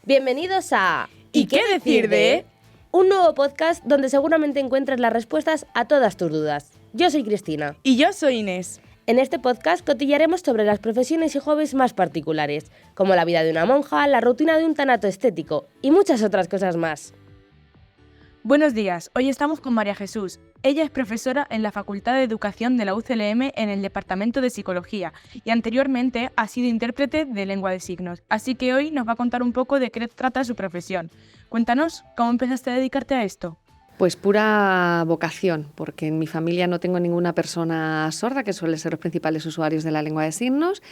Bienvenidos a ¿Y qué decir de? Un nuevo podcast donde seguramente encuentres las respuestas a todas tus dudas. Yo soy Cristina. Y yo soy Inés. En este podcast cotillaremos sobre las profesiones y hobbies más particulares, como la vida de una monja, la rutina de un tanato estético y muchas otras cosas más. Buenos días, hoy estamos con María Jesús. Ella es profesora en la Facultad de Educación de la UCLM en el Departamento de Psicología y anteriormente ha sido intérprete de lengua de signos, así que hoy nos va a contar un poco de qué trata su profesión. Cuéntanos, ¿cómo empezaste a dedicarte a esto? Pues pura vocación, porque en mi familia no tengo ninguna persona sorda, que suelen ser los principales usuarios de la lengua de signos.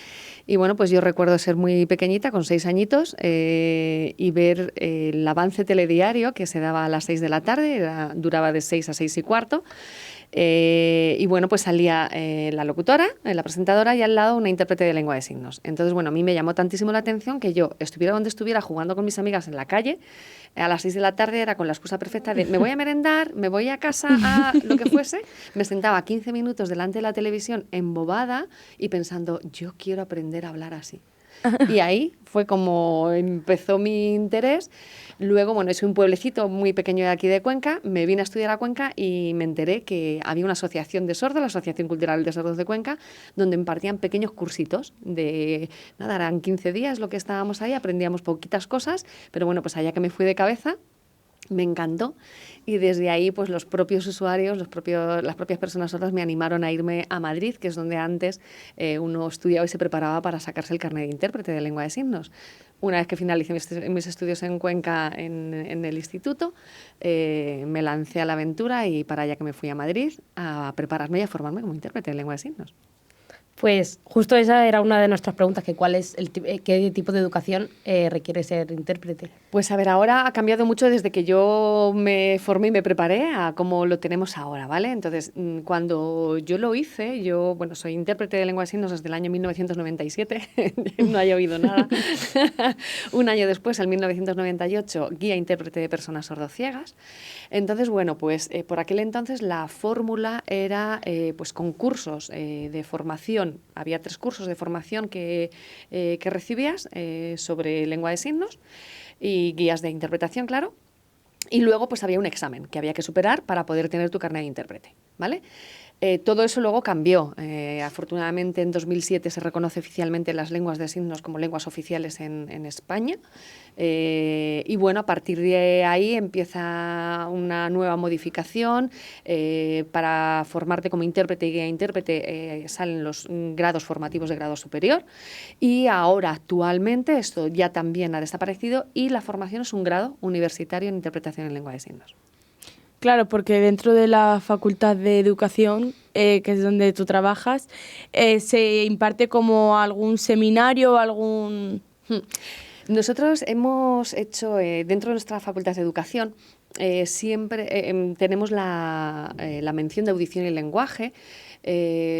Y bueno, pues yo recuerdo ser muy pequeñita, con 6 añitos, y ver el avance telediario que se daba a las 6 de la tarde, duraba de 6 a 6 y cuarto. Y bueno, pues salía la locutora, la presentadora y al lado una intérprete de lengua de signos. Entonces, bueno, a mí me llamó tantísimo la atención que yo estuviera donde estuviera jugando con mis amigas en la calle, a las 6 de la tarde era con la excusa perfecta de me voy a merendar, me voy a casa, a lo que fuese, me sentaba 15 minutos delante de la televisión embobada y pensando, yo quiero aprender a hablar así. Y ahí fue como empezó mi interés. Luego, bueno, es un pueblecito muy pequeño de aquí de Cuenca, me vine a estudiar a Cuenca y me enteré que había una asociación de sordos, la Asociación Cultural de Sordos de Cuenca, donde impartían pequeños cursitos de, nada, eran 15 días lo que estábamos ahí, aprendíamos poquitas cosas, pero bueno, pues allá que me fui de cabeza, me encantó y desde ahí pues los propios usuarios, las propias personas sordas me animaron a irme a Madrid, que es donde antes uno estudiaba y se preparaba para sacarse el carnet de intérprete de lengua de signos. Una vez que finalicé mis estudios en Cuenca en el instituto, me lancé a la aventura y para allá que me fui a Madrid a prepararme y a formarme como intérprete de lengua de signos. Pues justo esa era una de nuestras preguntas, que qué tipo de educación requiere ser intérprete. Pues a ver, ahora ha cambiado mucho desde que yo me formé y me preparé a cómo lo tenemos ahora, ¿vale? Entonces, cuando yo lo hice, yo, bueno, soy intérprete de lengua de signos desde el año 1997, no haya oído nada. Un año después, en 1998, guía intérprete de personas sordociegas. Entonces, bueno, pues por aquel entonces la fórmula era pues concursos de formación. Había 3 cursos de formación que recibías sobre lengua de signos y guías de interpretación, claro. Y luego pues había un examen que había que superar para poder tener tu carnet de intérprete, ¿vale? Todo eso luego cambió. Afortunadamente en 2007 se reconoce oficialmente las lenguas de signos como lenguas oficiales en España. Y bueno, a partir de ahí empieza una nueva modificación. Para formarte como intérprete y guía intérprete salen los grados formativos de grado superior. Y ahora actualmente esto ya también ha desaparecido y la formación es un grado universitario en interpretación en lengua de signos. Claro, porque dentro de la Facultad de Educación, que es donde tú trabajas, se imparte como algún seminario, algún... Nosotros hemos hecho, dentro de nuestra Facultad de Educación, siempre tenemos la mención de audición y lenguaje.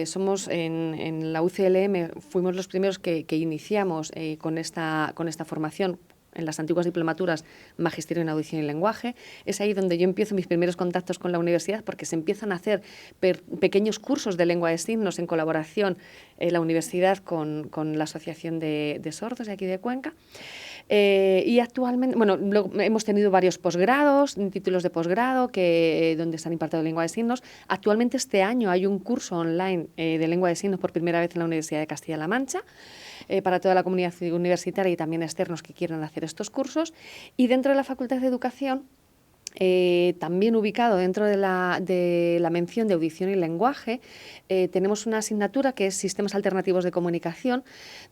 Somos en la UCLM, fuimos los primeros que iniciamos con esta formación en las antiguas diplomaturas, Magisterio en Audición y Lenguaje. Es ahí donde yo empiezo mis primeros contactos con la universidad, porque se empiezan a hacer pequeños cursos de lengua de signos en colaboración la universidad con la Asociación de Sordos de aquí de Cuenca. Y actualmente, bueno, hemos tenido varios posgrados, títulos de posgrado donde se han impartido lengua de signos. Actualmente este año hay un curso online de lengua de signos por primera vez en la Universidad de Castilla-La Mancha, para toda la comunidad universitaria y también externos que quieran hacer estos cursos. Y dentro de la Facultad de Educación, también ubicado dentro de la mención de audición y lenguaje, tenemos una asignatura que es Sistemas Alternativos de Comunicación,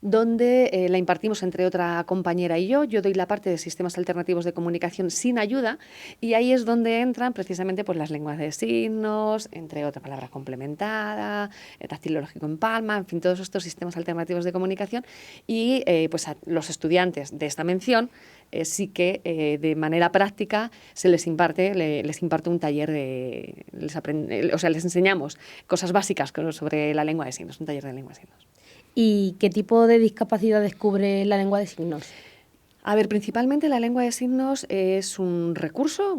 donde la impartimos entre otra compañera y yo. Yo doy la parte de Sistemas Alternativos de Comunicación sin ayuda y ahí es donde entran precisamente pues, las lenguas de signos, entre otras palabras complementada, dactilológico en palma, en fin, todos estos sistemas alternativos de comunicación y pues a los estudiantes de esta mención sí que de manera práctica les imparte un taller les enseñamos cosas básicas sobre la lengua de signos, un taller de lengua de signos. ¿Y qué tipo de discapacidad descubre la lengua de signos? A ver, principalmente la lengua de signos es un recurso,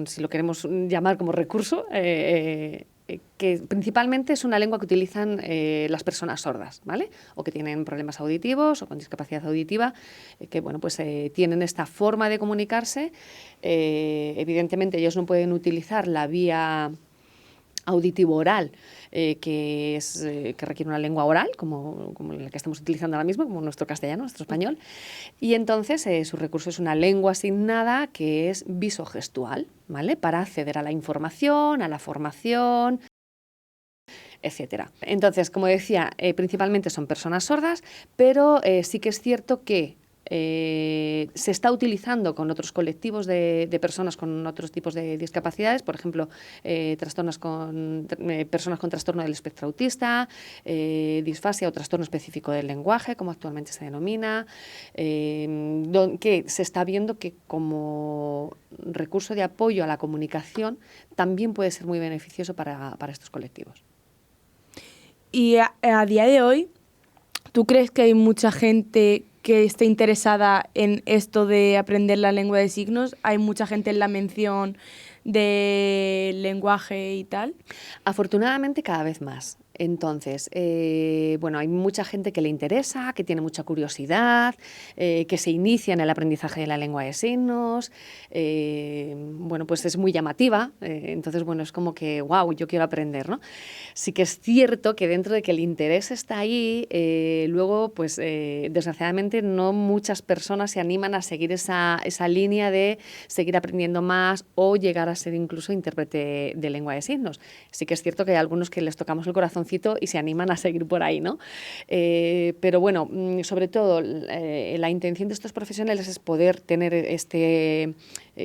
si lo queremos llamar como recurso, que principalmente es una lengua que utilizan las personas sordas, ¿vale? O que tienen problemas auditivos o con discapacidad auditiva, que bueno, pues tienen esta forma de comunicarse. Evidentemente ellos no pueden utilizar la vía auditivo-oral, que requiere una lengua oral, como la que estamos utilizando ahora mismo, como nuestro castellano, nuestro español. Y entonces su recurso es una lengua asignada que es visogestual, ¿vale? Para acceder a la información, a la formación, etcétera. Entonces, como decía, principalmente son personas sordas, pero sí que es cierto que se está utilizando con otros colectivos de personas con otros tipos de discapacidades, por ejemplo, personas con trastorno del espectro autista, disfasia o trastorno específico del lenguaje, como actualmente se denomina, que se está viendo que como recurso de apoyo a la comunicación también puede ser muy beneficioso para estos colectivos. Y a día de hoy, ¿tú crees que hay mucha gente que esté interesada en esto de aprender la lengua de signos? ¿Hay mucha gente en la mención del lenguaje y tal? Afortunadamente cada vez más. Entonces, bueno, hay mucha gente que le interesa, que tiene mucha curiosidad, que se inicia en el aprendizaje de la lengua de signos. Bueno, pues es muy llamativa. Entonces, bueno, es como que, wow, yo quiero aprender, ¿no? Sí que es cierto que dentro de que el interés está ahí, luego, pues desgraciadamente no muchas personas se animan a seguir esa línea de seguir aprendiendo más o llegar a ser incluso intérprete de lengua de signos. Sí que es cierto que hay algunos que les tocamos el corazoncito y se animan a seguir por ahí, ¿no? Pero bueno, sobre todo la intención de estos profesionales es poder tener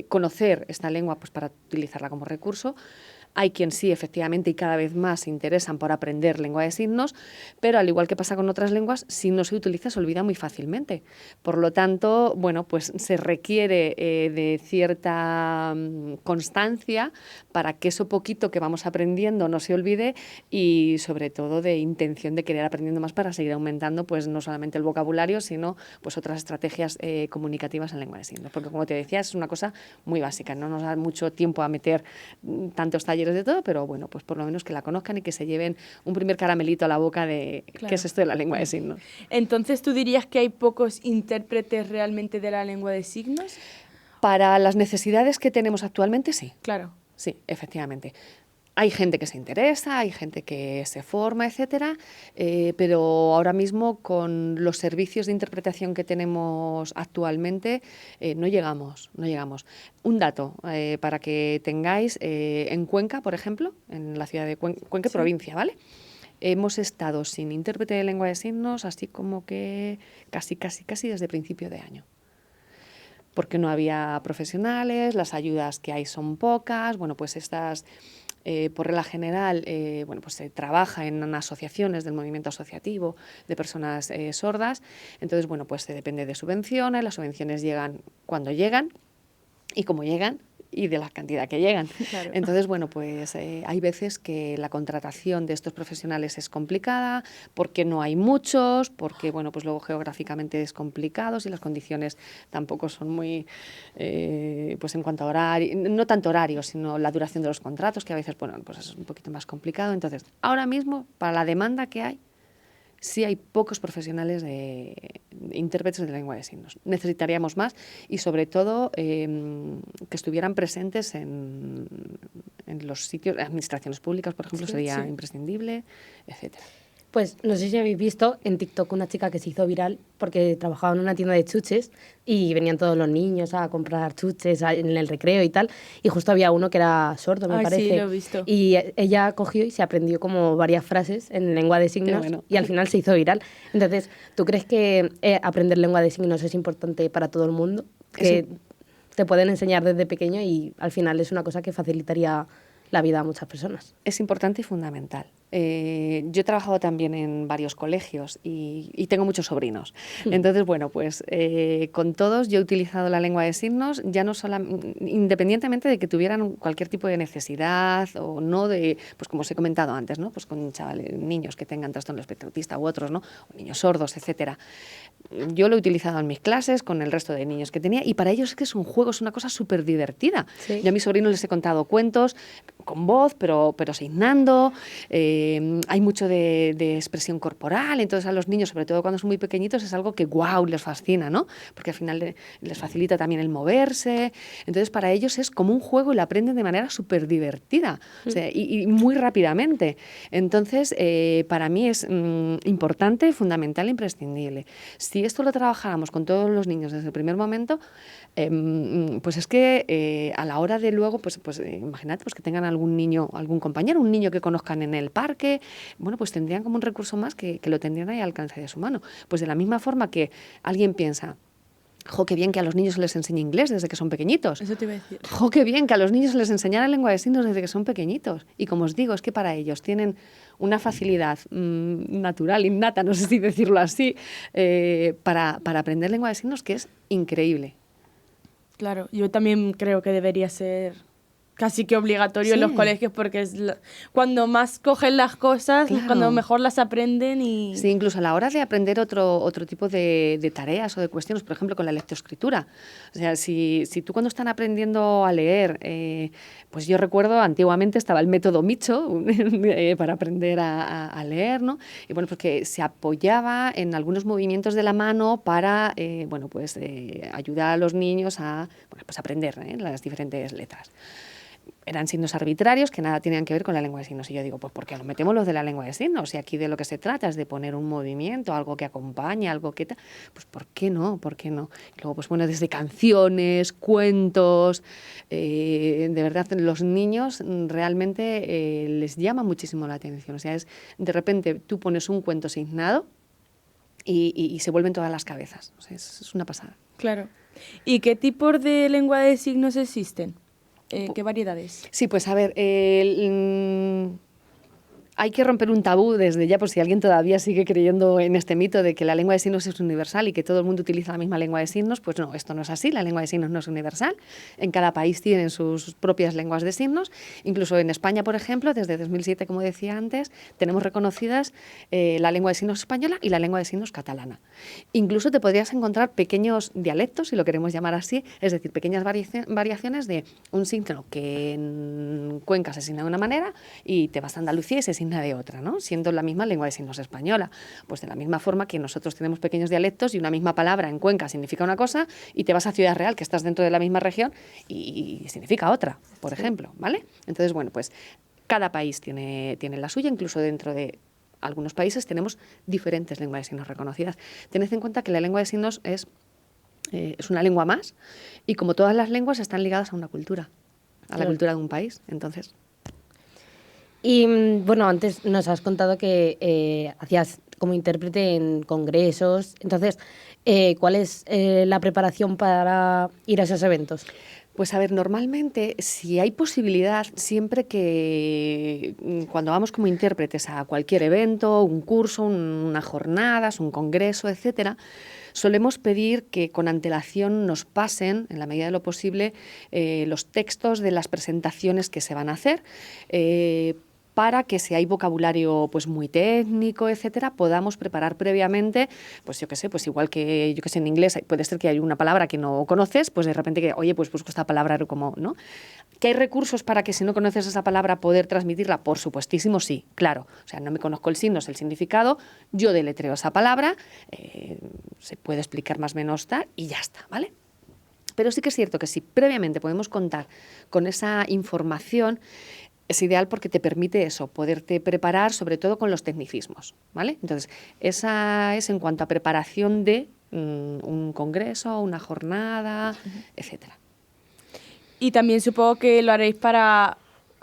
conocer esta lengua pues, para utilizarla como recurso. Hay quien sí, efectivamente, y cada vez más se interesan por aprender lengua de signos, pero al igual que pasa con otras lenguas, si no se utiliza se olvida muy fácilmente. Por lo tanto, bueno, pues se requiere de cierta constancia para que eso poquito que vamos aprendiendo no se olvide y sobre todo de intención de querer aprendiendo más para seguir aumentando pues no solamente el vocabulario, sino pues otras estrategias comunicativas en lengua de signos. Porque como te decía, es una cosa muy básica, no nos da mucho tiempo a meter tantos talleres de todo, pero bueno, pues por lo menos que la conozcan y que se lleven un primer caramelito a la boca de claro. ¿Qué es esto de la lengua de signos? Entonces, ¿tú dirías que hay pocos intérpretes realmente de la lengua de signos? Para las necesidades que tenemos actualmente, sí. Claro. Sí, efectivamente. Hay gente que se interesa, hay gente que se forma, etcétera, pero ahora mismo con los servicios de interpretación que tenemos actualmente no llegamos. Un dato para que tengáis, en Cuenca, por ejemplo, en la ciudad de Cuenca, sí. Provincia, ¿vale? Hemos estado sin intérprete de lengua de signos, así como que casi desde principio de año. Porque no había profesionales, las ayudas que hay son pocas, bueno, pues estas... por regla general, bueno, pues se trabaja en asociaciones del movimiento asociativo de personas sordas. Entonces, bueno, pues se depende de subvenciones. Las subvenciones llegan cuando llegan y como llegan y de la cantidad que llegan. Claro. Entonces, bueno, pues hay veces que la contratación de estos profesionales es complicada porque no hay muchos, porque, bueno, pues luego geográficamente es complicado y las condiciones tampoco son muy, pues en cuanto a horario, no tanto horario, sino la duración de los contratos, que a veces, bueno, pues es un poquito más complicado. Entonces, ahora mismo, para la demanda que hay, sí hay pocos profesionales de intérpretes de lengua de signos. Necesitaríamos más y, sobre todo, que estuvieran presentes en los sitios, administraciones públicas, por ejemplo, sí, sería imprescindible, etcétera. Pues no sé si habéis visto en TikTok una chica que se hizo viral porque trabajaba en una tienda de chuches y venían todos los niños a comprar chuches en el recreo y tal, y justo había uno que era sordo, me parece. Sí, lo he visto. Y ella cogió y se aprendió como varias frases en lengua de signos, bueno. Y al final se hizo viral. Entonces, ¿tú crees que aprender lengua de signos es importante para todo el mundo? Que te pueden enseñar desde pequeño y al final es una cosa que facilitaría la vida a muchas personas. Es importante y fundamental. Yo he trabajado también en varios colegios y tengo muchos sobrinos. Entonces, bueno, pues con todos yo he utilizado la lengua de signos, ya no solamente, independientemente de que tuvieran cualquier tipo de necesidad o no, pues como os he comentado antes, ¿no? Pues con chavales, niños que tengan trastorno espectro autista u otros, ¿no? O niños sordos, etcétera. Yo lo he utilizado en mis clases con el resto de niños que tenía y para ellos es que es un juego, es una cosa súper divertida. Sí. Yo a mis sobrinos les he contado cuentos con voz, pero signando. Hay mucho de expresión corporal, entonces a los niños, sobre todo cuando son muy pequeñitos, es algo que les fascina, ¿no? Porque al final les facilita también el moverse. Entonces para ellos es como un juego y lo aprenden de manera súper divertida, o sea, y muy rápidamente. Entonces para mí es importante, fundamental, imprescindible. Si esto lo trabajáramos con todos los niños desde el primer momento, pues es que a la hora de luego, pues imagínate pues que tengan algún niño, algún compañero, un niño que conozcan en el parque, bueno, pues tendrían como un recurso más que lo tendrían ahí al alcance de su mano. Pues de la misma forma que alguien piensa, jo, qué bien que a los niños se les enseñe inglés desde que son pequeñitos. Eso te iba a decir. Jo, qué bien que a los niños se les enseñara lengua de signos desde que son pequeñitos. Y como os digo, es que para ellos tienen una facilidad natural, innata, no sé si decirlo así, para aprender lengua de signos que es increíble. Claro, yo también creo que debería ser casi que obligatorio en los colegios porque es cuando más cogen las cosas, claro, cuando mejor las aprenden y... Sí, incluso a la hora de aprender otro tipo de tareas o de cuestiones, por ejemplo, con la lectoescritura. O sea, si tú cuando están aprendiendo a leer, pues yo recuerdo antiguamente estaba el método Micho para aprender a leer, ¿no? Y bueno, pues que se apoyaba en algunos movimientos de la mano para, ayudar a los niños a aprender las diferentes letras. Eran signos arbitrarios que nada tenían que ver con la lengua de signos. Y yo digo, pues ¿por qué no metemos los de la lengua de signos? Y aquí de lo que se trata es de poner un movimiento, algo que acompañe, algo que... Pues ¿por qué no? ¿Por qué no? Y luego, pues bueno, desde canciones, cuentos... de verdad, los niños realmente les llama muchísimo la atención. O sea, es de repente tú pones un cuento signado y se vuelven todas las cabezas. O sea, es una pasada. Claro. ¿Y qué tipos de lengua de signos existen? ¿Qué variedades? Sí, pues a ver, hay que romper un tabú desde ya, por si alguien todavía sigue creyendo en este mito de que la lengua de signos es universal y que todo el mundo utiliza la misma lengua de signos. Pues no, esto no es así, la lengua de signos no es universal. En cada país tienen sus propias lenguas de signos. Incluso en España, por ejemplo, desde 2007, como decía antes, tenemos reconocidas la lengua de signos española y la lengua de signos catalana. Incluso te podrías encontrar pequeños dialectos, si lo queremos llamar así, es decir, pequeñas variaciones de un signo que en Cuenca se signa de una manera y te vas a Andalucía y se signa de otra, ¿no? Siendo la misma lengua de signos española. Pues de la misma forma que nosotros tenemos pequeños dialectos y una misma palabra en Cuenca significa una cosa y te vas a Ciudad Real, que estás dentro de la misma región, y significa otra, por ejemplo, ¿vale? Entonces, bueno, pues cada país tiene la suya, incluso dentro de algunos países tenemos diferentes lenguas de signos reconocidas. Tened en cuenta que la lengua de signos es una lengua más y como todas las lenguas están ligadas a una cultura, a la cultura de un país, entonces... Y bueno, antes nos has contado que hacías como intérprete en congresos. Entonces, ¿cuál es la preparación para ir a esos eventos? Pues a ver, normalmente, si hay posibilidad, siempre que cuando vamos como intérpretes a cualquier evento, un curso, una jornada, un congreso, etcétera, solemos pedir que con antelación nos pasen, en la medida de lo posible, los textos de las presentaciones que se van a hacer, para que si hay vocabulario pues muy técnico, etcétera, podamos preparar previamente, pues yo qué sé, pues igual que yo qué sé en inglés puede ser que hay una palabra que no conoces, pues de repente que, oye, pues busco esta palabra como, ¿no? ¿Que hay recursos para que si no conoces esa palabra poder transmitirla? Por supuestísimo, sí, claro. O sea, no me conozco el signo, es el significado, yo deletreo esa palabra, se puede explicar más o menos tal y ya está, ¿vale? Pero sí que es cierto que si previamente podemos contar con esa información, es ideal porque te permite eso, poderte preparar sobre todo con los tecnicismos, ¿vale? Entonces, esa es en cuanto a preparación de un congreso, una jornada, etcétera. Y también supongo que lo haréis para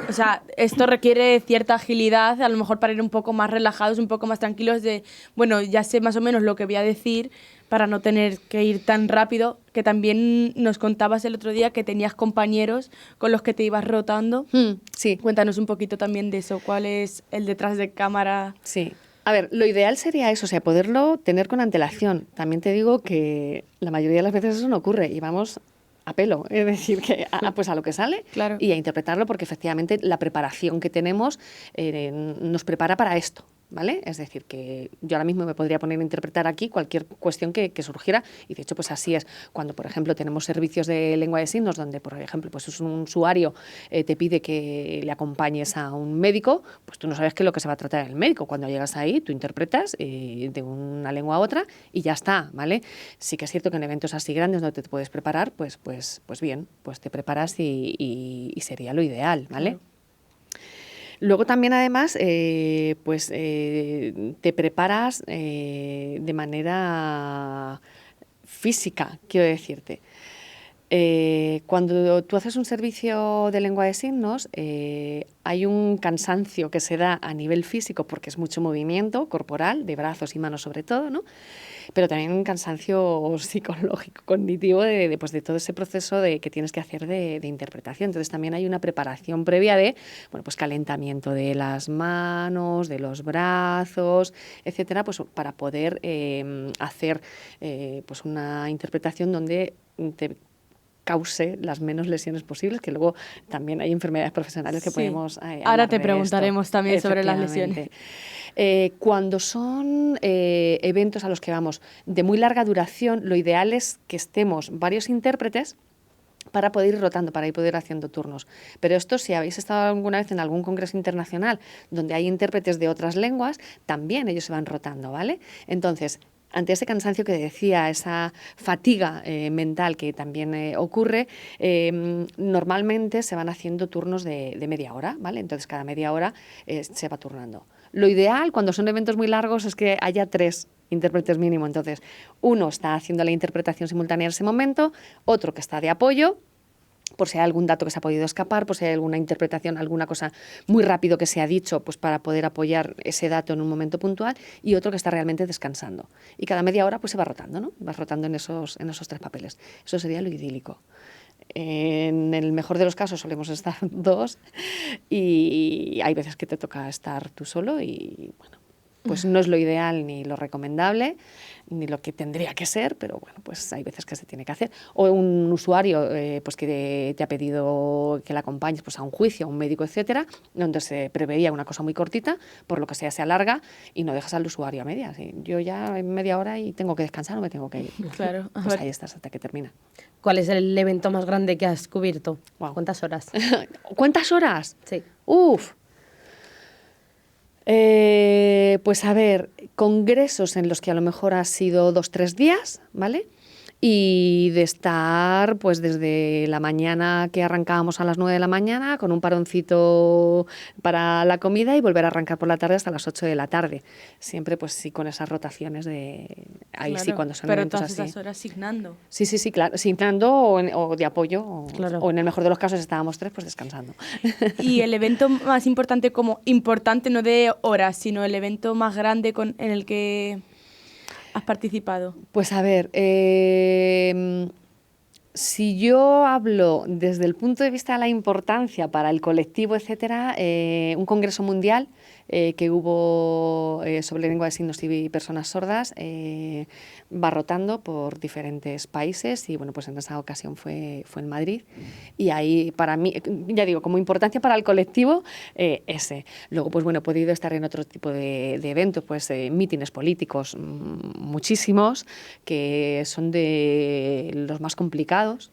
O sea, esto requiere cierta agilidad, a lo mejor para ir un poco más relajados, un poco más tranquilos de, bueno, ya sé más o menos lo que voy a decir para no tener que ir tan rápido, que también nos contabas el otro día que tenías compañeros con los que te ibas rotando. Sí. Cuéntanos un poquito también de eso, ¿cuál es el detrás de cámara? Sí. A ver, lo ideal sería eso, o sea, poderlo tener con antelación. También te digo que la mayoría de las veces eso no ocurre y vamos a pelo, es decir, que pues a lo que sale Claro. y a interpretarlo porque efectivamente la preparación que tenemos nos prepara para esto. ¿Vale? Es decir, que yo ahora mismo me podría poner a interpretar aquí cualquier cuestión que surgiera y de hecho pues así es. Cuando, por ejemplo, tenemos servicios de lengua de signos donde, por ejemplo, pues es un usuario te pide que le acompañes a un médico, pues tú no sabes qué es lo que se va a tratar el médico. Cuando llegas ahí, tú interpretas de una lengua a otra y ya está, ¿vale? Sí que es cierto que en eventos así grandes donde te puedes preparar, pues bien, pues te preparas y sería lo ideal, ¿vale? Claro. Luego también, además, te preparas de manera física, quiero decirte. Cuando tú haces un servicio de lengua de signos, hay un cansancio que se da a nivel físico porque es mucho movimiento corporal, de brazos y manos sobre todo, ¿no? Pero también un cansancio psicológico, cognitivo de todo ese proceso que tienes que hacer de interpretación. Entonces también hay una preparación previa de pues calentamiento de las manos, de los brazos, etcétera, pues para poder hacer pues una interpretación donde te cause las menos lesiones posibles, que luego también hay enfermedades profesionales que podemos ahora te preguntaremos también sobre las lesiones. Cuando son eventos a los que vamos de muy larga duración, lo ideal es que estemos varios intérpretes para poder ir rotando, para ir poder haciendo turnos. Pero esto, si habéis estado alguna vez en algún congreso internacional donde hay intérpretes de otras lenguas, también ellos se van rotando, ¿vale? Entonces, ante ese cansancio que decía, esa fatiga mental que también ocurre, normalmente se van haciendo turnos de media hora, ¿vale? Entonces, cada media hora se va turnando. Lo ideal, cuando son eventos muy largos, es que haya 3 intérpretes mínimo. Entonces, uno está haciendo la interpretación simultánea en ese momento, otro que está de apoyo, por si hay algún dato que se ha podido escapar, por si hay alguna interpretación, alguna cosa muy rápido que se ha dicho, pues para poder apoyar ese dato en un momento puntual, y otro que está realmente descansando. Y cada media hora pues se va rotando, ¿no? Vas rotando en esos 3 papeles. Eso sería lo idílico. En el mejor de los casos solemos estar 2 y hay veces que te toca estar tú solo y bueno, pues no es lo ideal ni lo recomendable, ni lo que tendría que ser, pero bueno, pues hay veces que se tiene que hacer. O un usuario pues que te ha pedido que le acompañes pues, a un juicio, a un médico, etcétera, donde se preveía una cosa muy cortita, por lo que sea se alarga y no dejas al usuario a medias. Yo ya en media hora y tengo que descansar o me tengo que ir. Claro. Pues ahí estás hasta que termina. ¿Cuál es el evento más grande que has cubierto? Wow. ¿Cuántas horas? ¿Cuántas horas? Sí. Uf. Pues a ver, congresos en los que a lo mejor ha sido 2-3 días, ¿vale? Y de estar pues desde la mañana que arrancábamos a las 9 de la mañana con un paroncito para la comida y volver a arrancar por la tarde hasta las 8 de la tarde. Siempre pues sí con esas rotaciones de ahí Claro, sí cuando son pero eventos todas así. esas horas signando. Sí, claro, signando o de apoyo Claro. o en el mejor de los casos estábamos 3 pues descansando. Y el evento más importante, como importante no de horas, sino el evento más grande en el que has participado. Pues a ver, si yo hablo desde el punto de vista de la importancia para el colectivo, etcétera, un congreso mundial que hubo sobre lengua de signos y personas sordas va rotando por diferentes países y bueno, pues en esa ocasión fue en Madrid y ahí para mí, ya digo, como importancia para el colectivo, ese. Luego, pues bueno, he podido estar en otro tipo de eventos, pues mítines políticos, muchísimos, que son de los más complicados.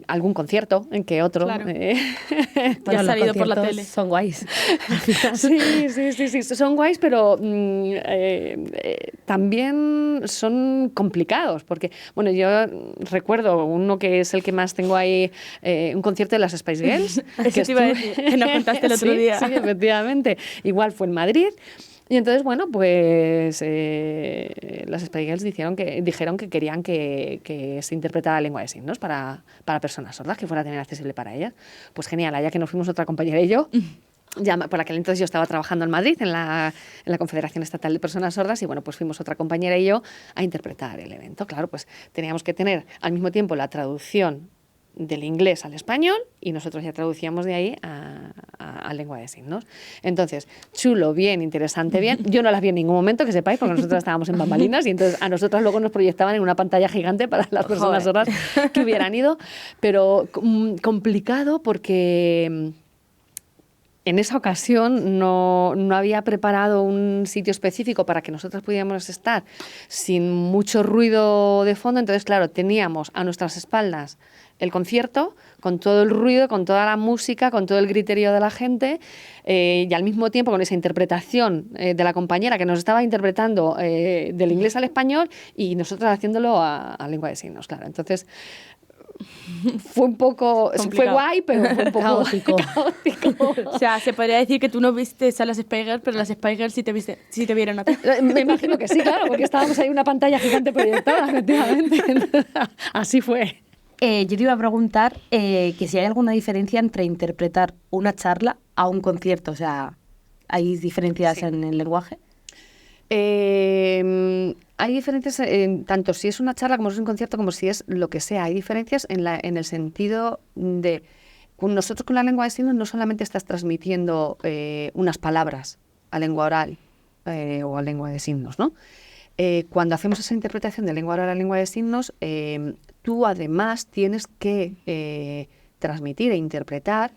Algún concierto, que otro. Claro. Bueno, ha salido por la tele. Son guays. Sí, son guays, pero también son complicados, porque, bueno, yo recuerdo uno que es el que más tengo ahí, un concierto de las Spice Girls. Eso te iba a decir, que nos contaste el otro día. Sí, efectivamente. Igual fue en Madrid. Y entonces, bueno, pues las Spice Girls dijeron que querían que se interpretara la lengua de signos para personas sordas, que fuera también accesible para ellas. Pues genial, allá que nos fuimos otra compañera y yo. Ya, por aquel entonces yo estaba trabajando en Madrid, en la Confederación Estatal de Personas Sordas, y bueno, pues fuimos otra compañera y yo a interpretar el evento. Claro, pues teníamos que tener al mismo tiempo la traducción del inglés al español y nosotros ya traducíamos de ahí a lengua de signos. Entonces, chulo, bien, interesante, bien. Yo no las vi en ningún momento, que sepáis, porque nosotros estábamos en bambalinas y entonces a nosotras luego nos proyectaban en una pantalla gigante para las personas sordas que hubieran ido, pero complicado porque en esa ocasión no había preparado un sitio específico para que nosotros pudiéramos estar sin mucho ruido de fondo. Entonces, claro, teníamos a nuestras espaldas el concierto, con todo el ruido, con toda la música, con todo el griterío de la gente, y al mismo tiempo con esa interpretación de la compañera que nos estaba interpretando del inglés al español y nosotros haciéndolo a lengua de signos, claro. Entonces, fue un poco... Fue guay, pero fue un poco caótico. O sea, se podría decir que tú no viste a las Spice Girls, pero las Spice Girls sí te vieron a ti. Me imagino que sí, claro, porque estábamos ahí en una pantalla gigante proyectada, efectivamente. Así fue. Yo te iba a preguntar que si hay alguna diferencia entre interpretar una charla a un concierto. O sea, ¿hay diferencias en el lenguaje? Hay diferencias tanto si es una charla como si es un concierto, como si es lo que sea. Hay diferencias en el sentido de nosotros con la lengua de signos no solamente estás transmitiendo unas palabras a lengua oral o a lengua de signos, ¿no? Cuando hacemos esa interpretación de lengua oral a lengua de signos, tú además tienes que transmitir e interpretar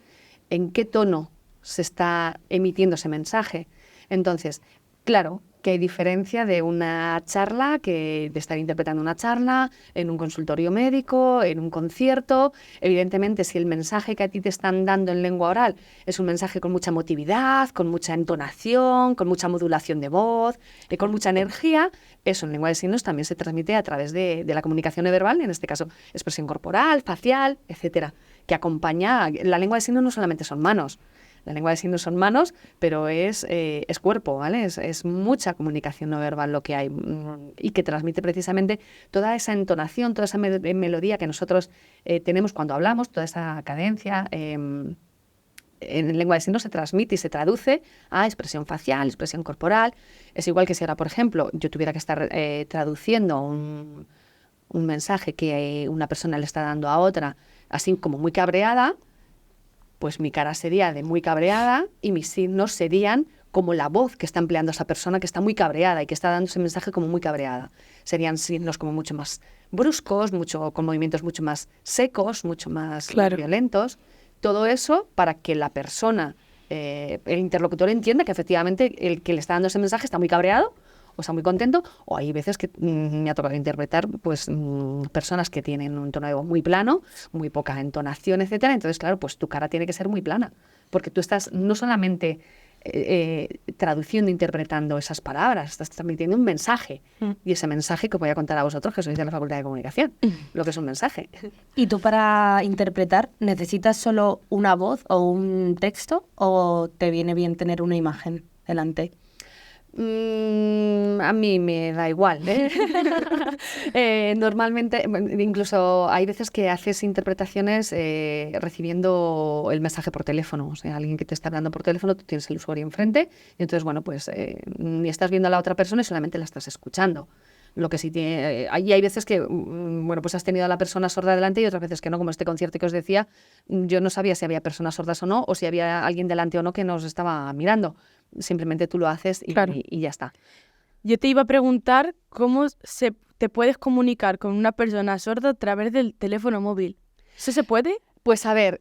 en qué tono se está emitiendo ese mensaje. Entonces, claro que hay diferencia de una charla, de estar interpretando una charla en un consultorio médico, en un concierto. Evidentemente, si el mensaje que a ti te están dando en lengua oral es un mensaje con mucha emotividad, con mucha entonación, con mucha modulación de voz, con mucha energía, eso en lengua de signos también se transmite a través de la comunicación no verbal, en este caso expresión corporal, facial, etcétera, que acompaña. La lengua de signos no solamente son manos. La lengua de signos son manos, pero es cuerpo, ¿vale? Es mucha comunicación no verbal lo que hay y que transmite precisamente toda esa entonación, toda esa melodía que nosotros tenemos cuando hablamos, toda esa cadencia. En lengua de signos se transmite y se traduce a expresión facial, expresión corporal. Es igual que si ahora, por ejemplo, yo tuviera que estar traduciendo un mensaje que una persona le está dando a otra, así como muy cabreada, pues mi cara sería de muy cabreada y mis signos serían como la voz que está empleando esa persona que está muy cabreada y que está dando ese mensaje como muy cabreada. Serían signos como mucho más bruscos, con movimientos mucho más secos, mucho más violentos. Todo eso para que la persona, el interlocutor entienda que efectivamente el que le está dando ese mensaje está muy cabreado o está muy contento, o hay veces que me ha tocado interpretar pues personas que tienen un tono de voz muy plano, muy poca entonación, etcétera. Entonces, claro, pues tu cara tiene que ser muy plana, porque tú estás no solamente traduciendo, interpretando esas palabras, estás transmitiendo un mensaje, y ese mensaje que voy a contar a vosotros, que sois de la Facultad de Comunicación, lo que es un mensaje. ¿Y tú para interpretar necesitas solo una voz o un texto, o te viene bien tener una imagen delante? A mí me da igual, ¿eh? Normalmente, incluso hay veces que haces interpretaciones recibiendo el mensaje por teléfono. O sea, alguien que te está hablando por teléfono, tú tienes el usuario enfrente y entonces, bueno, pues ni estás viendo a la otra persona y solamente la estás escuchando. Lo que sí tiene, hay veces que, bueno, pues has tenido a la persona sorda delante y otras veces que no, como este concierto que os decía, yo no sabía si había personas sordas o no, o si había alguien delante o no que nos estaba mirando. Simplemente tú lo haces y ya está. Yo te iba a preguntar cómo te puedes comunicar con una persona sorda a través del teléfono móvil. ¿Eso se puede? Pues a ver,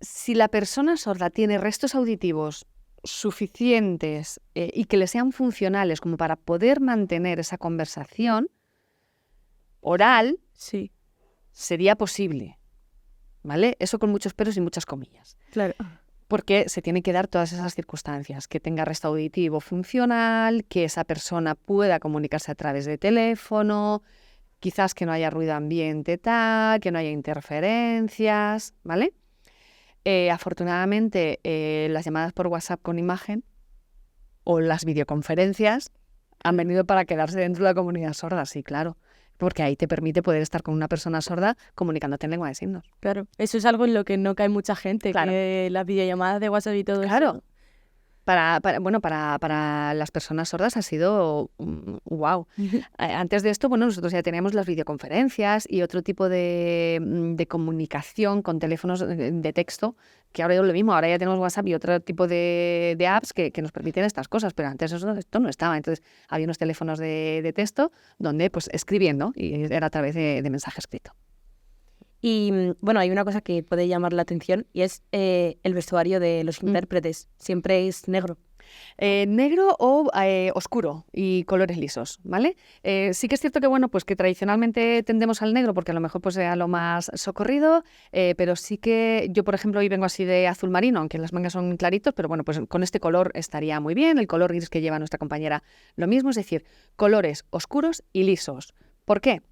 si la persona sorda tiene restos auditivos suficientes y que le sean funcionales como para poder mantener esa conversación oral, sí, sería posible, ¿vale? Eso con muchos peros y muchas comillas. Claro. Porque se tienen que dar todas esas circunstancias, que tenga resto auditivo funcional, que esa persona pueda comunicarse a través de teléfono, quizás que no haya ruido ambiente tal, que no haya interferencias, ¿vale? Afortunadamente, las llamadas por WhatsApp con imagen o las videoconferencias han venido para quedarse dentro de la comunidad sorda, sí, claro. Porque ahí te permite poder estar con una persona sorda comunicándote en lengua de signos. Claro, eso es algo en lo que no cae mucha gente, claro. Que las videollamadas de WhatsApp y todo claro. eso. Para las personas sordas ha sido wow. Antes de esto, nosotros ya teníamos las videoconferencias y otro tipo de comunicación con teléfonos de texto, que ahora es lo mismo, ahora ya tenemos WhatsApp y otro tipo de apps que nos permiten estas cosas, pero antes esto no estaba. Entonces había unos teléfonos de texto donde pues escribiendo, y era a través de mensaje escrito. Y bueno, hay una cosa que puede llamar la atención y es el vestuario de los intérpretes. Siempre es negro. Negro o oscuro y colores lisos, ¿vale? Sí que es cierto que, pues que tradicionalmente tendemos al negro porque a lo mejor pues sea lo más socorrido, pero sí que yo, por ejemplo, hoy vengo así de azul marino, aunque las mangas son claritos, pero pues con este color estaría muy bien. El color gris que lleva nuestra compañera, lo mismo, es decir, colores oscuros y lisos. ¿Por qué?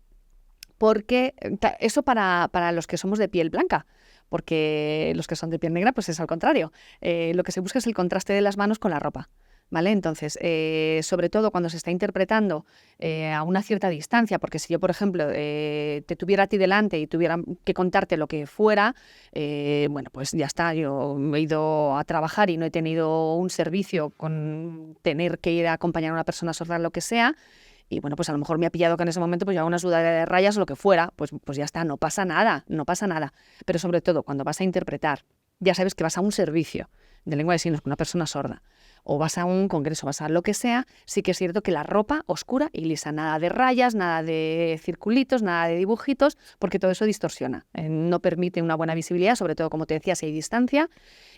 Porque eso para los que somos de piel blanca, porque los que son de piel negra pues es al contrario. Lo que se busca es el contraste de las manos con la ropa, ¿vale? Entonces, sobre todo cuando se está interpretando a una cierta distancia, porque si yo, por ejemplo, te tuviera a ti delante y tuviera que contarte lo que fuera, pues ya está, yo he ido a trabajar y no he tenido un servicio con tener que ir a acompañar a una persona sorda, lo que sea. Y pues a lo mejor me ha pillado que en ese momento pues llevaba una sudadera de rayas o lo que fuera, pues ya está, no pasa nada. Pero sobre todo cuando vas a interpretar, ya sabes que vas a un servicio de lengua de signos con una persona sorda, o vas a un congreso, vas a lo que sea, sí que es cierto que la ropa oscura y lisa, nada de rayas, nada de circulitos, nada de dibujitos, porque todo eso distorsiona, no permite una buena visibilidad, sobre todo, como te decía, si hay distancia.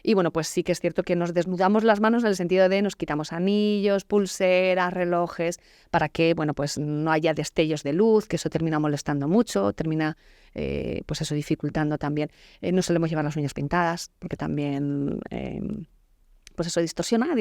Y pues sí que es cierto que nos desnudamos las manos en el sentido de nos quitamos anillos, pulseras, relojes, para que pues no haya destellos de luz, que eso termina molestando mucho, termina pues eso dificultando también. No solemos llevar las uñas pintadas, porque también pues eso distorsiona.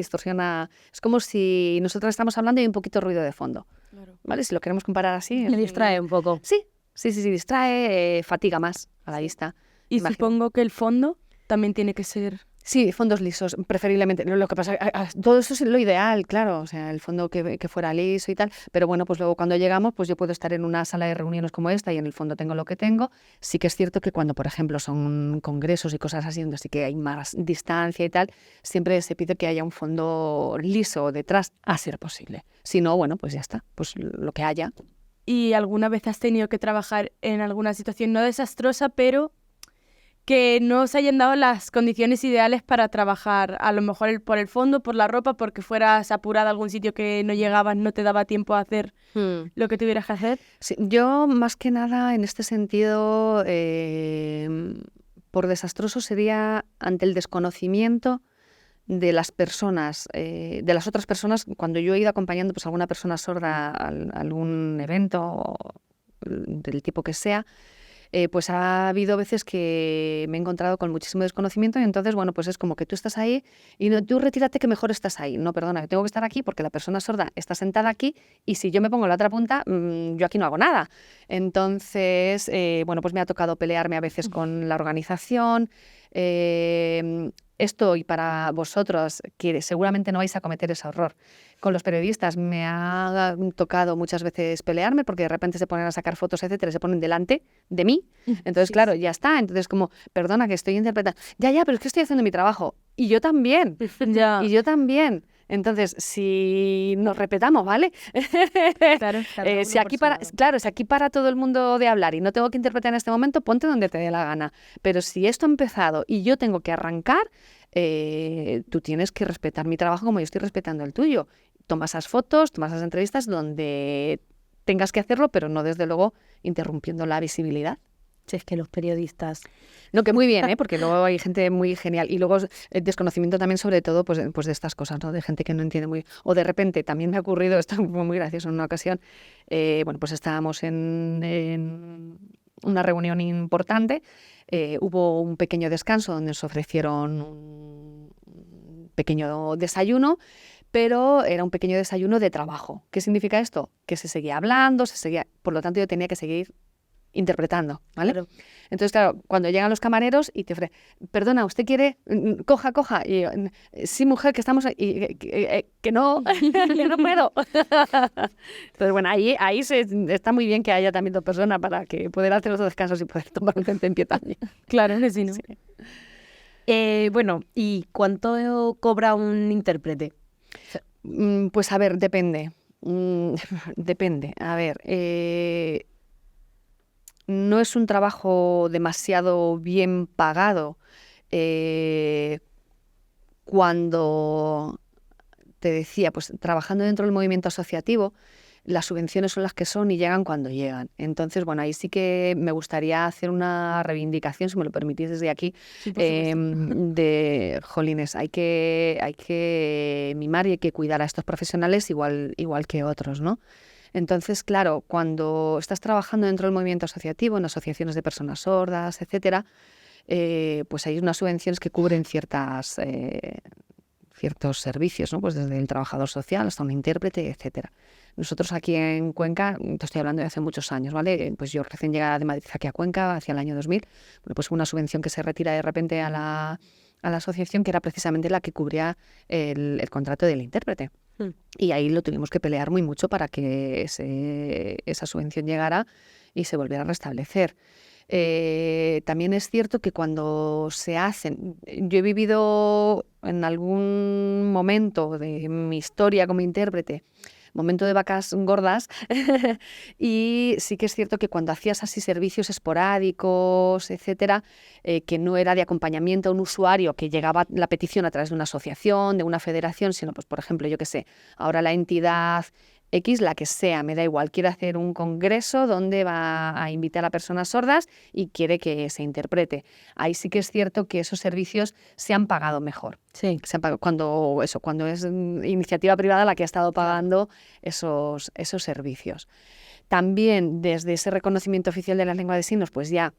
Es como si nosotros estamos hablando y hay un poquito de ruido de fondo. Claro. ¿Vale? Si lo queremos comparar así. Le distrae un poco. Sí, distrae, fatiga más a la vista. Y supongo que el fondo también tiene que ser... Sí, fondos lisos, preferiblemente. Lo que pasa, todo eso es lo ideal, claro, o sea, el fondo que fuera liso y tal, pero pues luego cuando llegamos, pues yo puedo estar en una sala de reuniones como esta y en el fondo tengo lo que tengo. Sí que es cierto que cuando, por ejemplo, son congresos y cosas así, donde sí que hay más distancia y tal, siempre se pide que haya un fondo liso detrás, a ser posible. Si no, pues ya está, pues lo que haya. ¿Y alguna vez has tenido que trabajar en alguna situación no desastrosa, pero que no os hayan dado las condiciones ideales para trabajar, a lo mejor por el fondo, por la ropa, porque fueras apurada a algún sitio que no llegabas, no te daba tiempo a hacer lo que tuvieras que hacer? Sí, yo más que nada en este sentido, por desastroso sería ante el desconocimiento de las personas, de las otras personas, cuando yo he ido acompañando pues a alguna persona sorda a algún evento del tipo que sea. Pues ha habido veces que me he encontrado con muchísimo desconocimiento y entonces, pues es como que tú estás ahí y no, tú retírate que mejor estás ahí. No, perdona, yo tengo que estar aquí porque la persona sorda está sentada aquí y si yo me pongo en la otra punta, yo aquí no hago nada. Entonces, pues me ha tocado pelearme a veces con la organización. Esto, y para vosotros, que seguramente no vais a cometer ese error, con los periodistas me ha tocado muchas veces pelearme porque de repente se ponen a sacar fotos, etcétera, y se ponen delante de mí. Entonces, sí, claro, ya está. Entonces, como, perdona, que estoy interpretando. Ya, pero es que estoy haciendo mi trabajo. Y yo también. Ya. Y yo también. Entonces, si nos respetamos, ¿vale? Claro, si aquí para todo el mundo de hablar y no tengo que interpretar en este momento, ponte donde te dé la gana. Pero si esto ha empezado y yo tengo que arrancar, tú tienes que respetar mi trabajo como yo estoy respetando el tuyo. Tomas esas fotos, tomas esas entrevistas donde tengas que hacerlo, pero no desde luego interrumpiendo la visibilidad. Si es que los periodistas... No, que muy bien, porque luego hay gente muy genial. Y luego el desconocimiento también, sobre todo, pues de estas cosas, ¿no? De gente que no entiende muy... O de repente, también me ha ocurrido, esto fue muy gracioso en una ocasión, pues estábamos en una reunión importante, hubo un pequeño descanso donde nos ofrecieron un pequeño desayuno, pero era un pequeño desayuno de trabajo. ¿Qué significa esto? Que se seguía hablando, por lo tanto yo tenía que seguir interpretando, ¿vale? Claro. Entonces, claro, cuando llegan los camareros y te ofrecen, perdona, ¿usted quiere? Coja. Y yo, sí, mujer, que estamos ahí, que no, que no puedo. Entonces, bueno, ahí está muy bien que haya también 2 personas para que poder hacer los descansos y poder tomar un en pie también. Claro, sí, ¿no? Sí. Bueno, ¿y cuánto cobra un intérprete? Pues a ver, depende. Depende. A ver, no es un trabajo demasiado bien pagado cuando te decía, pues trabajando dentro del movimiento asociativo, las subvenciones son las que son y llegan cuando llegan. Entonces, bueno, ahí sí que me gustaría hacer una reivindicación, si me lo permitís desde aquí, Sí, por supuesto. de, jolines, hay que mimar y hay que cuidar a estos profesionales igual que otros, ¿no? Entonces, claro, cuando estás trabajando dentro del movimiento asociativo, en asociaciones de personas sordas, etcétera, pues hay unas subvenciones que cubren ciertos servicios, ¿no? Pues desde el trabajador social hasta un intérprete, etcétera. Nosotros aquí en Cuenca, te estoy hablando de hace muchos años, ¿vale? Pues yo recién llegada de Madrid aquí a Cuenca, hacia el año 2000, bueno, pues una subvención que se retira de repente a la asociación, que era precisamente la que cubría el contrato del intérprete. Y ahí lo tuvimos que pelear muy mucho para que esa subvención llegara y se volviera a restablecer. También es cierto que cuando se hacen, yo he vivido en algún momento de mi historia como intérprete, momento de vacas gordas, y sí que es cierto que cuando hacías así servicios esporádicos, etcétera, que no era de acompañamiento a un usuario que llegaba la petición a través de una asociación, de una federación, sino, pues por ejemplo, yo qué sé, ahora la entidad X, la que sea, me da igual, quiere hacer un congreso donde va a invitar a personas sordas y quiere que se interprete. Ahí sí que es cierto que esos servicios se han pagado mejor. Sí. Se han pagado cuando es iniciativa privada la que ha estado pagando esos servicios. También desde ese reconocimiento oficial de la lengua de signos, pues ya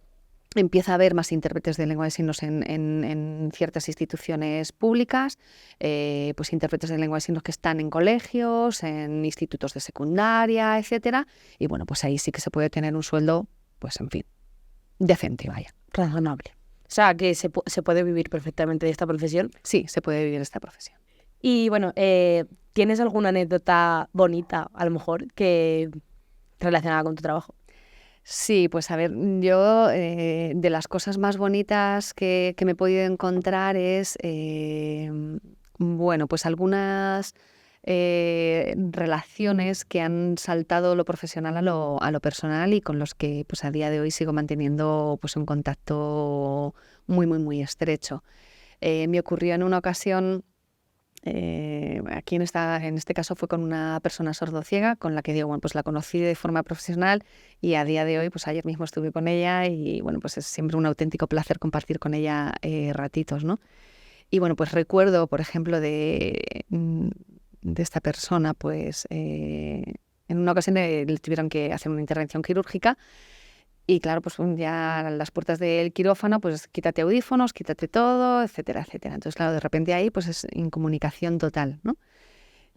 empieza a haber más intérpretes de lengua de signos en ciertas instituciones públicas, pues intérpretes de lengua de signos que están en colegios, en institutos de secundaria, etcétera. Y bueno, pues ahí sí que se puede tener un sueldo, pues en fin, decente, vaya. Razonable. O sea, que se puede vivir perfectamente de esta profesión. Sí, se puede vivir esta profesión. Y bueno, ¿tienes alguna anécdota bonita, a lo mejor, que relacionada con tu trabajo? Sí, pues a ver, yo de las cosas más bonitas que me he podido encontrar es, bueno, pues algunas relaciones que han saltado lo profesional a lo personal y con los que pues a día de hoy sigo manteniendo pues un contacto muy, muy, muy estrecho. Me ocurrió en una ocasión. Aquí en este caso fue con una persona sordociega con la que digo, bueno, pues la conocí de forma profesional y a día de hoy, pues ayer mismo estuve con ella y bueno, pues es siempre un auténtico placer compartir con ella ratitos, ¿no? Y bueno, pues recuerdo, por ejemplo, de esta persona, pues en una ocasión le tuvieron que hacer una intervención quirúrgica. Y claro, pues ya a las puertas del quirófano, pues quítate audífonos, quítate todo, etcétera, etcétera. Entonces, claro, de repente ahí pues es incomunicación total, ¿no?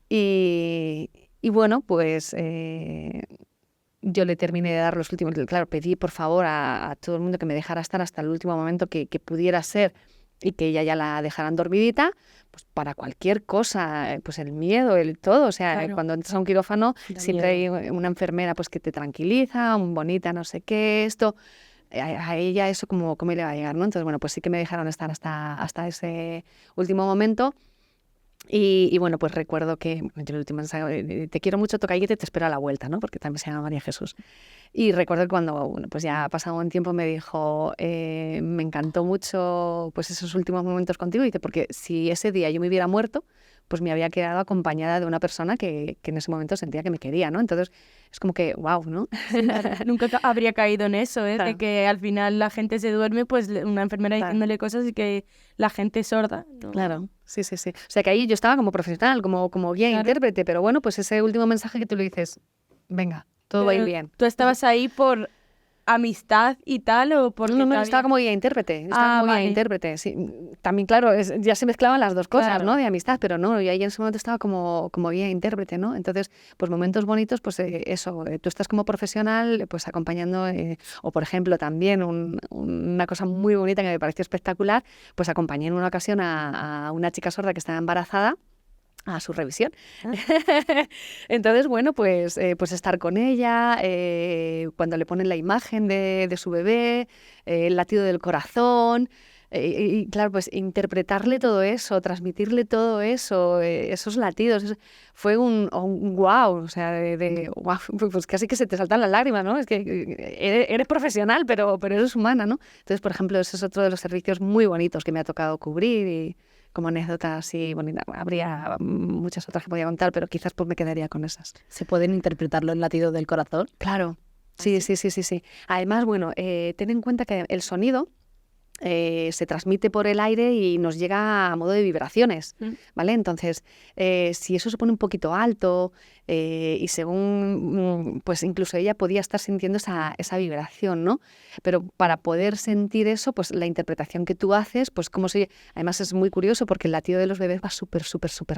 Y bueno, pues yo le terminé de dar los últimos, claro, pedí por favor a todo el mundo que me dejara estar hasta el último momento que pudiera ser y que ella ya la dejaran dormidita, pues para cualquier cosa, pues el miedo, el todo, o sea, Claro. Cuando entras a un quirófano Da siempre miedo. hay una enfermera pues que te tranquiliza, un bonita no sé qué, esto, a ella eso como le va a llegar, ¿no? Entonces, bueno, pues sí que me dejaron estar hasta ese último momento. Y bueno, pues recuerdo que el último mensaje, te quiero mucho, tocaiguete, te espero a la vuelta, ¿no? Porque también se llama María Jesús. Y recuerdo que cuando bueno, pues ya ha pasado un tiempo me dijo, me encantó mucho pues esos últimos momentos contigo, y dice, porque si ese día yo me hubiera muerto, pues me había quedado acompañada de una persona que en ese momento sentía que me quería, ¿no? Entonces es como que, wow, ¿no? Nunca habría caído en eso, ¿eh? Claro. De que al final la gente se duerme, pues una enfermera Claro. diciéndole cosas y que la gente es sorda, ¿no? Claro, sí. O sea que ahí yo estaba como profesional, como guía, Claro. intérprete, pero bueno, pues ese último mensaje que tú le dices, venga, todo va a ir Pero bien. tú estabas ahí por amistad y tal o porque No, estaba como guía intérprete. Guía intérprete, sí. También, claro, ya se mezclaban las dos cosas, ¿no? De amistad, pero no, y ahí en ese momento estaba como guía intérprete, ¿no? Entonces, pues momentos bonitos, pues eso, tú estás como profesional, pues acompañando, o por ejemplo también una cosa muy bonita que me pareció espectacular, pues acompañé en una ocasión a una chica sorda que estaba embarazada a su revisión. Entonces, bueno, pues estar con ella, cuando le ponen la imagen de su bebé, el latido del corazón, y claro, pues interpretarle todo eso, transmitirle todo eso, esos latidos, fue un wow, o sea, wow, pues casi que se te saltan las lágrimas, ¿no? Es que eres profesional, pero eres humana, ¿no? Entonces, por ejemplo, ese es otro de los servicios muy bonitos que me ha tocado cubrir y como anécdota así bonita. Habría muchas otras que podía contar, pero quizás pues me quedaría con esas. ¿Se pueden interpretarlo en latido del corazón? Claro, sí. Además, bueno, ten en cuenta que el sonido se transmite por el aire y nos llega a modo de vibraciones, ¿vale? Entonces, si eso se pone un poquito alto y según, pues incluso ella podía estar sintiendo esa vibración, ¿no? Pero para poder sentir eso, pues la interpretación que tú haces, pues como si, además es muy curioso porque el latido de los bebés va súper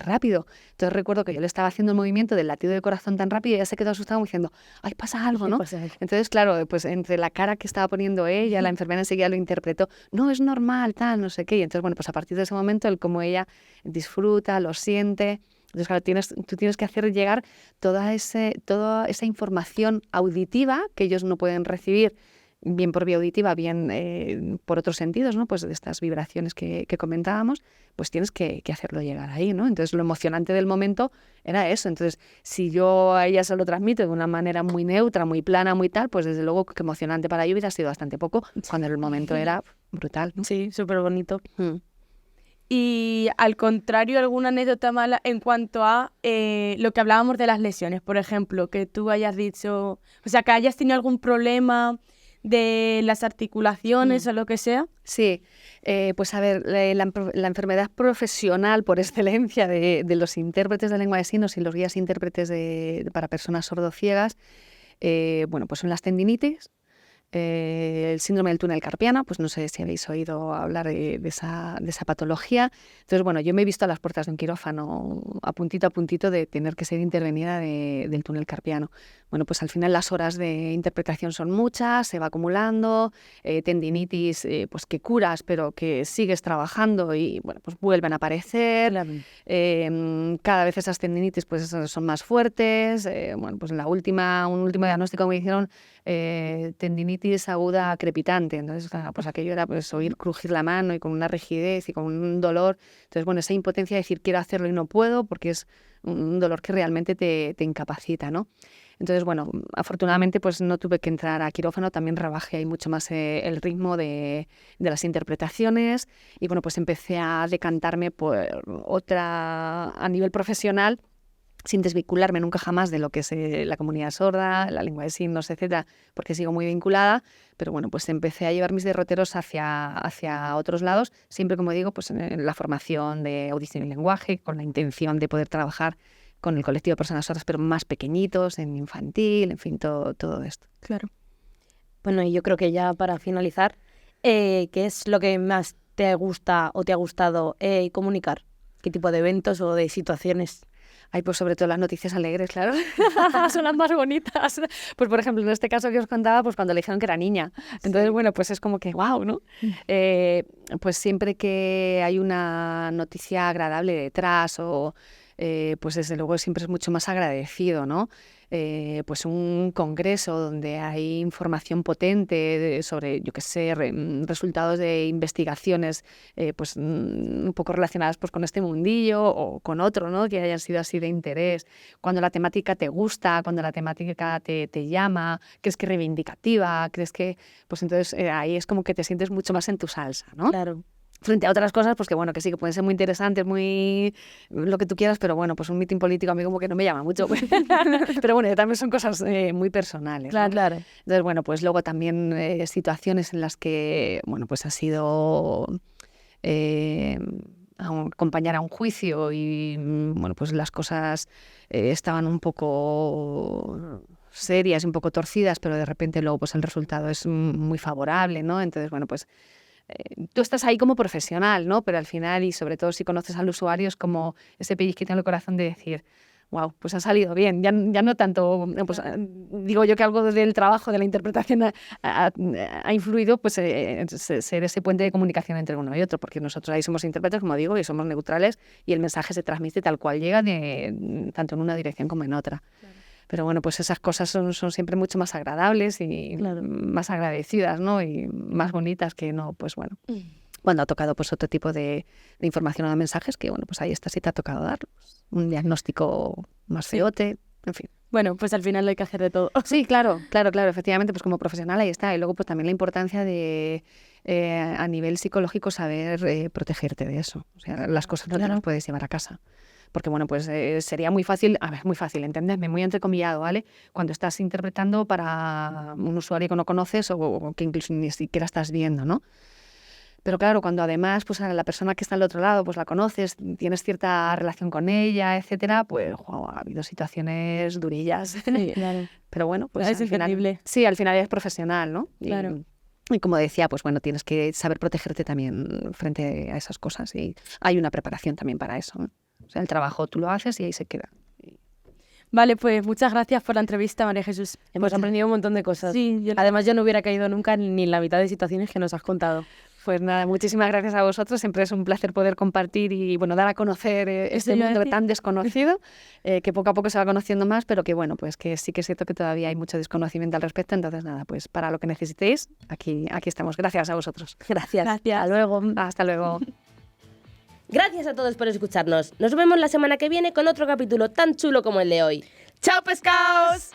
rápido. Entonces recuerdo que yo le estaba haciendo el movimiento del latido de corazón tan rápido y ella se quedó asustada como diciendo, ¡ay, pasa algo!, ¿no? Pasa algo. Entonces, claro, pues entre la cara que estaba poniendo ella, la enfermera enseguida lo interpretó, no, es normal, tal, no sé qué. Y entonces, bueno, pues a partir de ese momento, el cómo ella disfruta, lo siente. Entonces, claro, tú tienes que hacer llegar toda esa información auditiva que ellos no pueden recibir, bien por vía auditiva, bien por otros sentidos, ¿no? Pues de estas vibraciones que comentábamos, pues tienes que hacerlo llegar ahí, ¿no? Entonces, lo emocionante del momento era eso. Entonces, si yo a ella se lo transmito de una manera muy neutra, muy plana, muy tal, pues desde luego que emocionante para ella hubiera sido bastante poco, cuando el momento era brutal, ¿no? Sí, súper bonito. Y al contrario, alguna anécdota mala en cuanto a lo que hablábamos de las lesiones, por ejemplo, que tú hayas dicho, o sea, que hayas tenido algún problema de las articulaciones o lo que sea. Sí, pues a ver, la enfermedad profesional por excelencia de los intérpretes de lengua de signos y los guías intérpretes para personas sordociegas, bueno, pues son las tendinitis. El síndrome del túnel carpiano, pues no sé si habéis oído hablar de esa patología. Entonces, bueno, yo me he visto a las puertas de un quirófano a puntito de tener que ser intervenida del túnel carpiano. Bueno, pues al final las horas de interpretación son muchas, se va acumulando, tendinitis pues que curas, pero que sigues trabajando y bueno, pues vuelven a aparecer. Claro. Cada vez esas tendinitis pues son más fuertes. Bueno, pues un último diagnóstico me hicieron tendinitis aguda crepitante. Entonces, claro, pues aquello era pues oír crujir la mano y con una rigidez y con un dolor. Entonces, bueno, esa impotencia de decir quiero hacerlo y no puedo porque es un dolor que realmente te incapacita, ¿no? Entonces, bueno, afortunadamente pues no tuve que entrar a quirófano, también rebajé ahí mucho más el ritmo de las interpretaciones y bueno, pues empecé a decantarme por otra a nivel profesional, sin desvincularme nunca jamás de lo que es la comunidad sorda, la lengua de signos, etcétera, porque sigo muy vinculada, pero bueno, pues empecé a llevar mis derroteros hacia otros lados, siempre, como digo, pues en la formación de audición y lenguaje, con la intención de poder trabajar con el colectivo de personas sordas, pero más pequeñitos, en infantil, en fin, todo esto. Claro. Bueno, y yo creo que ya para finalizar, ¿qué es lo que más te gusta o te ha gustado comunicar? ¿Qué tipo de eventos o de situaciones? Ay, pues sobre todo las noticias alegres, claro. Son las más bonitas. Pues por ejemplo, en este caso que os contaba, pues cuando le dijeron que era niña. Entonces, bueno, pues es como que wow, ¿no? Pues siempre que hay una noticia agradable detrás o pues desde luego siempre es mucho más agradecido, ¿no? Pues un congreso donde hay información potente sobre, yo qué sé, resultados de investigaciones pues un poco relacionadas pues con este mundillo o con otro, ¿no? Que hayan sido así de interés. Cuando la temática te gusta, cuando la temática te llama, crees que es reivindicativa, crees que, pues entonces ahí es como que te sientes mucho más en tu salsa, ¿no? Claro. Frente a otras cosas, pues que bueno, que sí, que pueden ser muy interesantes, muy lo que tú quieras, pero bueno, pues un mitin político a mí como que no me llama mucho. Pero bueno, también son cosas muy personales, Claro, ¿no? claro. Entonces, bueno, pues luego también situaciones en las que, bueno, pues ha sido acompañar a un juicio y, bueno, pues las cosas estaban un poco serias y un poco torcidas, pero de repente luego pues el resultado es muy favorable, ¿no? Entonces, bueno, pues tú estás ahí como profesional, ¿no? Pero al final, y sobre todo si conoces al usuario, es como ese pellizquito en el corazón de decir, wow, pues ha salido bien. Ya no tanto, pues digo yo que algo del trabajo, de la interpretación ha influido, pues ser ese puente de comunicación entre uno y otro, porque nosotros ahí somos intérpretes, como digo, y somos neutrales, y el mensaje se transmite tal cual llega, tanto en una dirección como en otra. Claro. Pero bueno, pues esas cosas son siempre mucho más agradables y más agradecidas, ¿no? Y más bonitas que no, pues bueno. Cuando ha tocado pues otro tipo de información o de mensajes que, bueno, pues ahí está, sí te ha tocado dar un diagnóstico más feote, en fin. Bueno, pues al final hay que hacer de todo. Sí, claro, efectivamente, pues como profesional ahí está. Y luego pues también la importancia de, a nivel psicológico, saber protegerte de eso. O sea, las cosas no te las puedes llevar a casa. Porque, bueno, pues sería muy fácil, entendedme, muy entrecomillado, ¿vale? Cuando estás interpretando para un usuario que no conoces o que incluso ni siquiera estás viendo, ¿no? Pero claro, cuando además pues a la persona que está al otro lado pues la conoces, tienes cierta relación con ella, etcétera, pues ha habido situaciones durillas. Sí, claro. Pero bueno, pues es entendible. Sí, al final es profesional, ¿no? Claro. Y como decía, pues bueno, tienes que saber protegerte también frente a esas cosas y hay una preparación también para eso, ¿no? O sea, el trabajo tú lo haces y ahí se queda. Vale, pues muchas gracias por la entrevista, María Jesús. Hemos aprendido un montón de cosas. Sí, Además, yo no hubiera caído nunca ni en la mitad de situaciones que nos has contado. Pues nada, muchísimas gracias a vosotros. Siempre es un placer poder compartir y bueno, dar a conocer este mundo tan desconocido, que poco a poco se va conociendo más, pero que bueno, pues que sí que es cierto que todavía hay mucho desconocimiento al respecto. Entonces nada, pues para lo que necesitéis, aquí estamos. Gracias a vosotros. Gracias. Hasta luego. Hasta luego. Gracias a todos por escucharnos. Nos vemos la semana que viene con otro capítulo tan chulo como el de hoy. ¡Chao, pescados!